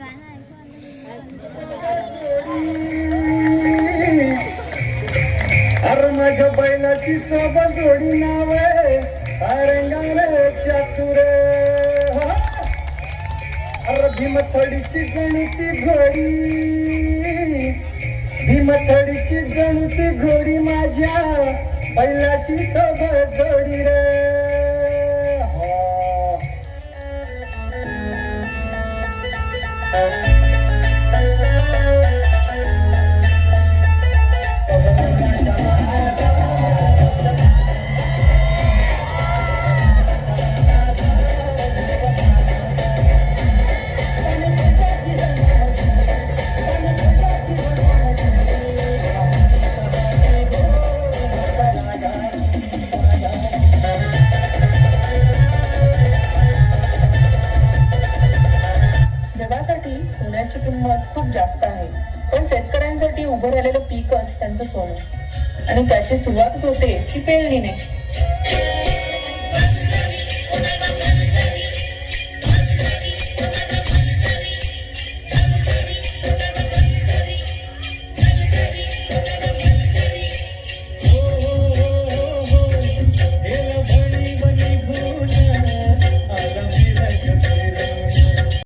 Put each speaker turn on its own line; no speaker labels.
अरे माझ्या बैलाची सोबत जोडी नाव रंगाने चातुर. अरे भीमथडीची गणिती घोडी, भीमथडीची गणिती घोडी माझ्या बैलाची सोबत जोडी रे.
जगासाठी सोन्याची किंमत खूप जास्त आहे, पण शेतकऱ्यांसाठी उभं राहिलेलं पीकच त्यांचं सोनं आणि त्याची सुरुवातच होते ती पेरणीने.